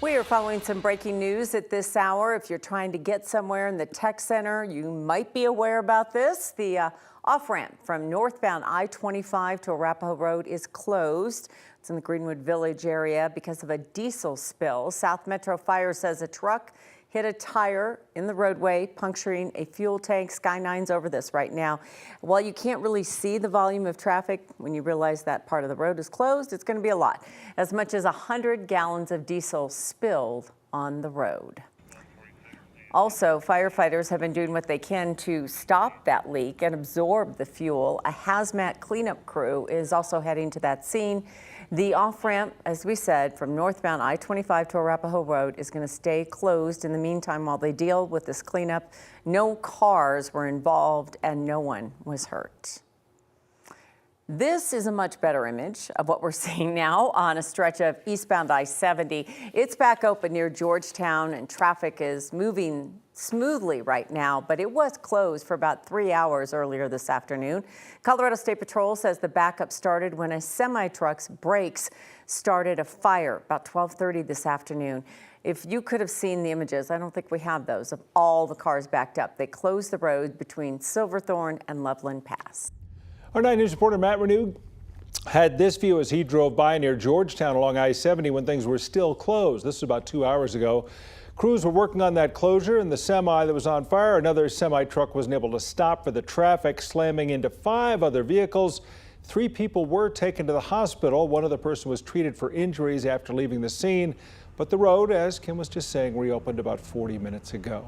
We are following some breaking news at this hour. If you're trying to get somewhere in the tech center, you might be aware about this. The off-ramp from northbound I-25 to Arapahoe Road is closed. It's in the Greenwood Village area because of a diesel spill. South Metro Fire says a truck hit a tire in the roadway, puncturing a fuel tank. Sky 9's over this right now. While you can't really see the volume of traffic, when you realize that part of the road is closed, it's going to be a lot. As much as 100 gallons of diesel spilled on the road. Also, firefighters have been doing what they can to stop that leak and absorb the fuel. A hazmat cleanup crew is also heading to that scene. The off-ramp, as we said, from northbound I-25 to Arapahoe Road is going to stay closed in the meantime while they deal with this cleanup. No cars were involved and no one was hurt. This is a much better image of what we're seeing now on a stretch of eastbound I-70. It's back open near Georgetown and traffic is moving smoothly right now, but it was closed for about 3 hours earlier this afternoon. Colorado State Patrol says the backup started when a semi-truck's brakes started a fire about 12:30 this afternoon. If you could have seen the images, I don't think we have those, of all the cars backed up. They closed the road between Silverthorne and Loveland Pass. Our 9 News reporter Matt Renew had this view as he drove by near Georgetown along I-70 when things were still closed. This was about 2 hours ago. Crews were working on that closure and the semi that was on fire. Another semi-truck wasn't able to stop for the traffic, slamming into 5 other vehicles. 3 people were taken to the hospital. One other person was treated for injuries after leaving the scene. But the road, as Kim was just saying, reopened about 40 minutes ago.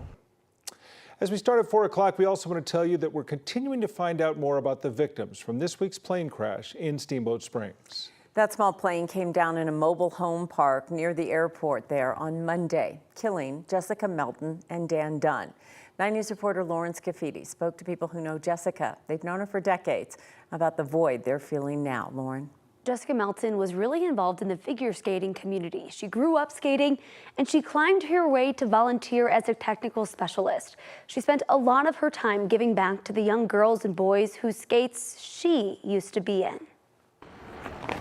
As we start at 4 o'clock, we also want to tell you that we're continuing to find out more about the victims from this week's plane crash in Steamboat Springs. That small plane came down in a mobile home park near the airport there on Monday, killing Jessica Melton and Dan Dunn. 9 News reporter Lauren Scafidi spoke to people who know Jessica. They've known her for decades, about the void they're feeling now. Lauren. Jessica Melton was really involved in the figure skating community. She grew up skating and she climbed her way to volunteer as a technical specialist. She spent a lot of her time giving back to the young girls and boys whose skates she used to be in.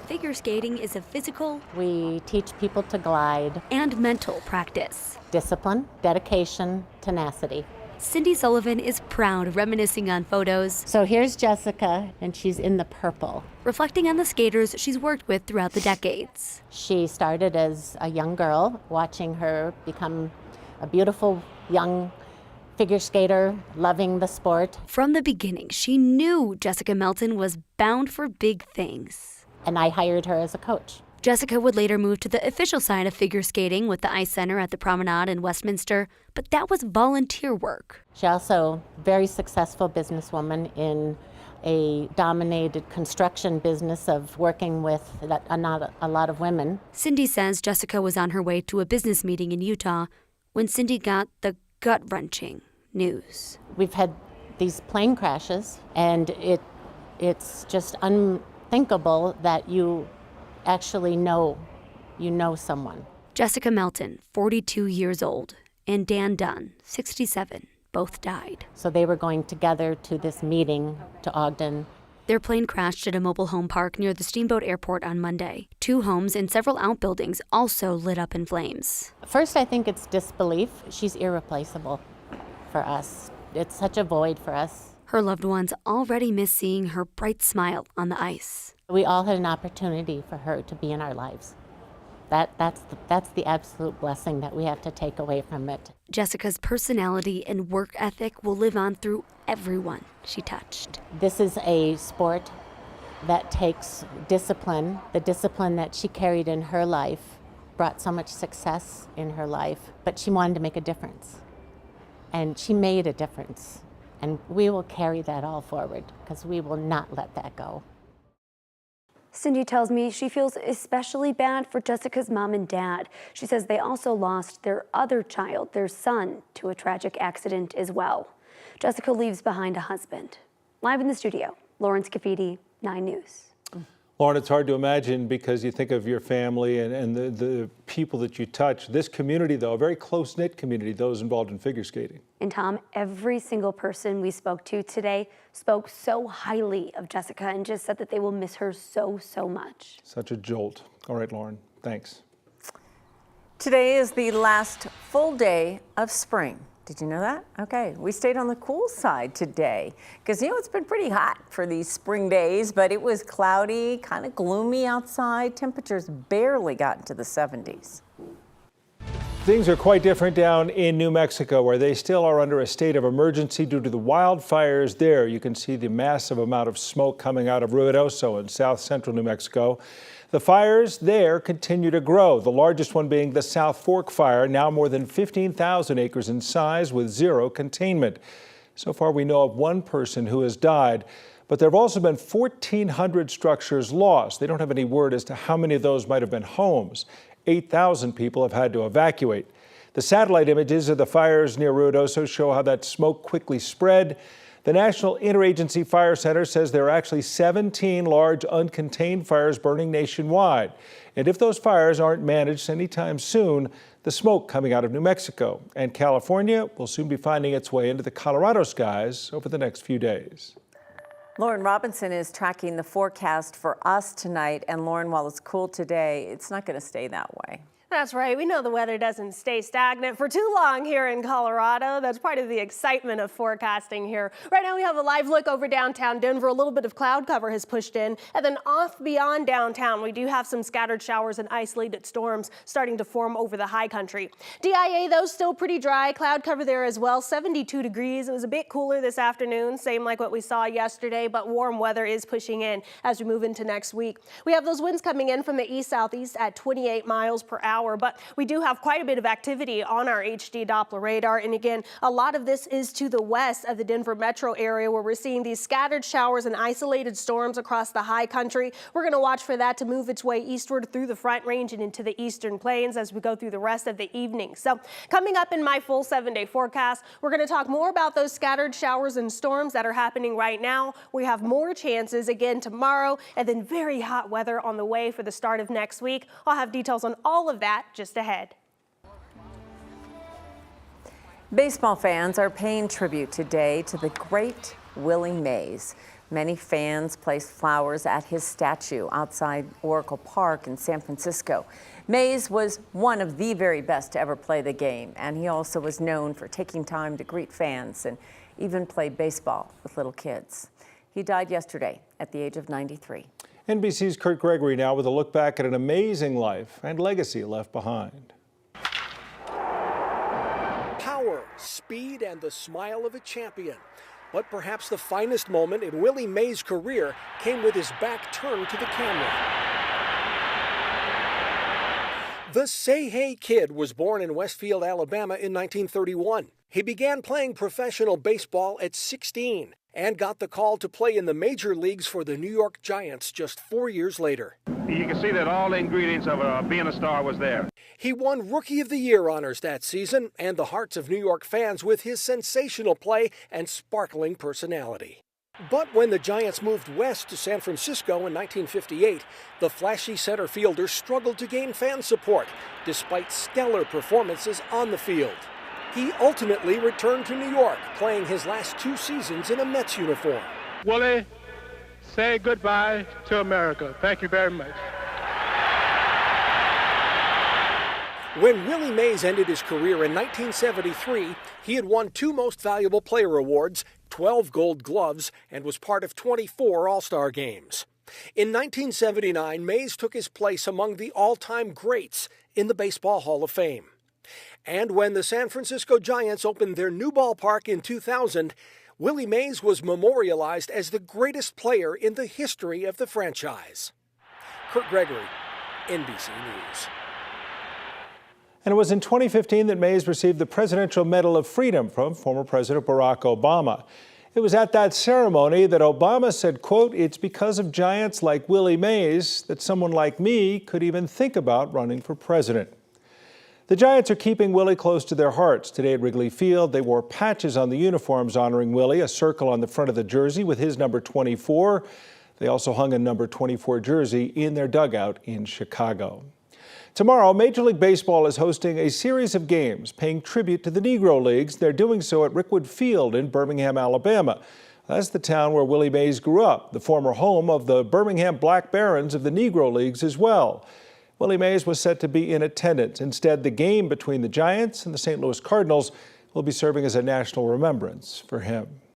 Figure skating is a physical, we teach people to glide, and mental practice. Discipline, dedication, tenacity. Cindy Sullivan is proud, reminiscing on photos. So here's Jessica, and she's in the purple. Reflecting on the skaters she's worked with throughout the decades. She started as a young girl, watching her become a beautiful young figure skater, loving the sport. From the beginning, she knew Jessica Melton was bound for big things. And I hired her as a coach. Jessica would later move to the official side of figure skating with the Ice Center at the Promenade in Westminster, but that was volunteer work. She also very successful businesswoman in a dominated construction business of working with a lot of women. Cindy says Jessica was on her way to a business meeting in Utah when Cindy got the gut-wrenching news. We've had these plane crashes, and it's just unthinkable that you actually know someone. Jessica Melton, 42 years old, and Dan Dunn, 67, both died. So they were going together to this meeting to Ogden. Their plane crashed at a mobile home park near the Steamboat Airport on Monday. 2 homes and several outbuildings also lit up in flames. First, I think it's disbelief. She's irreplaceable for us. It's such a void for us. Her loved ones already miss seeing her bright smile on the ice. We all had an opportunity for her to be in our lives. That's the absolute blessing that we have to take away from it. Jessica's personality and work ethic will live on through everyone she touched. This is a sport that takes discipline. The discipline that she carried in her life brought so much success in her life, but she wanted to make a difference. And she made a difference. And we will carry that all forward because we will not let that go. Cindy tells me she feels especially bad for Jessica's mom and dad. She says they also lost their other child, their son, to a tragic accident as well. Jessica leaves behind a husband. Live in the studio, Lauren Scafidi, 9 News. Lauren, it's hard to imagine because you think of your family and the people that you touch. This community, though, a very close-knit community, those involved in figure skating. And Tom, every single person we spoke to today spoke so highly of Jessica and just said that they will miss her so, so much. Such a jolt. All right, Lauren, thanks. Today is the last full day of spring. Did you know that? Okay, we stayed on the cool side today because, it's been pretty hot for these spring days, but it was cloudy, kind of gloomy outside. Temperatures barely got into the 70s. Things are quite different down in New Mexico, where they still are under a state of emergency due to the wildfires there. You can see the massive amount of smoke coming out of Ruidoso in south central New Mexico. The fires there continue to grow, the largest one being the South Fork fire, now more than 15,000 acres in size with zero containment. So far, we know of one person who has died, but there have also been 1,400 structures lost. They don't have any word as to how many of those might have been homes. 8,000 people have had to evacuate. The satellite images of the fires near Ruidoso show how that smoke quickly spread. The National Interagency Fire Center says there are actually 17 large uncontained fires burning nationwide. And if those fires aren't managed anytime soon, the smoke coming out of New Mexico and California will soon be finding its way into the Colorado skies over the next few days. Lauren Robinson is tracking the forecast for us tonight. And Lauren, while it's cool today, it's not going to stay that way. That's right. We know the weather doesn't stay stagnant for too long here in Colorado. That's part of the excitement of forecasting here. Right now we have a live look over downtown Denver. A little bit of cloud cover has pushed in. And then off beyond downtown, we do have some scattered showers and isolated storms starting to form over the high country. DIA, though, still pretty dry. Cloud cover there as well, 72 degrees. It was a bit cooler this afternoon, same like what we saw yesterday, but warm weather is pushing in as we move into next week. We have those winds coming in from the east-southeast at 28 miles per hour. But we do have quite a bit of activity on our HD Doppler radar. And again, a lot of this is to the west of the Denver metro area where we're seeing these scattered showers and isolated storms across the high country. We're going to watch for that to move its way eastward through the Front Range and into the eastern plains as we go through the rest of the evening. So coming up in my full 7-day forecast, we're going to talk more about those scattered showers and storms that are happening right now. We have more chances again tomorrow and then very hot weather on the way for the start of next week. I'll have details on all of that just ahead. Baseball fans are paying tribute today to the great Willie Mays. Many fans placed flowers at his statue outside Oracle Park in San Francisco. Mays was one of the very best to ever play the game, and he also was known for taking time to greet fans and even play baseball with little kids. He died yesterday at the age of 93. NBC's Kurt Gregory now with a look back at an amazing life and legacy left behind. Power, speed, and the smile of a champion. But perhaps the finest moment in Willie Mays' career came with his back turned to the camera. The Say Hey Kid was born in Westfield, Alabama in 1931. He began playing professional baseball at 16 and got the call to play in the major leagues for the New York Giants just 4 years later. You can see that all the ingredients of being a star was there. He won Rookie of the Year honors that season and the hearts of New York fans with his sensational play and sparkling personality. But when the Giants moved west to San Francisco in 1958, the flashy center fielder struggled to gain fan support despite stellar performances on the field. He ultimately returned to New York, playing his last 2 seasons in a Mets uniform. Willie, say goodbye to America. Thank you very much. When Willie Mays ended his career in 1973, he had won 2 Most Valuable Player awards, 12 Gold Gloves, and was part of 24 All-Star games. In 1979, Mays took his place among the all-time greats in the Baseball Hall of Fame. And when the San Francisco Giants opened their new ballpark in 2000, Willie Mays was memorialized as the greatest player in the history of the franchise. Kurt Gregory, NBC News. And it was in 2015 that Mays received the Presidential Medal of Freedom from former President Barack Obama. It was at that ceremony that Obama said, quote, "It's because of giants like Willie Mays that someone like me could even think about running for president." The Giants are keeping Willie close to their hearts. Today at Wrigley Field, they wore patches on the uniforms honoring Willie, a circle on the front of the jersey with his number 24. They also hung a number 24 jersey in their dugout in Chicago. Tomorrow, Major League Baseball is hosting a series of games paying tribute to the Negro Leagues. They're doing so at Rickwood Field in Birmingham, Alabama. That's the town where Willie Mays grew up, the former home of the Birmingham Black Barons of the Negro Leagues as well. Willie Mays was set to be in attendance. Instead, the game between the Giants and the St. Louis Cardinals will be serving as a national remembrance for him.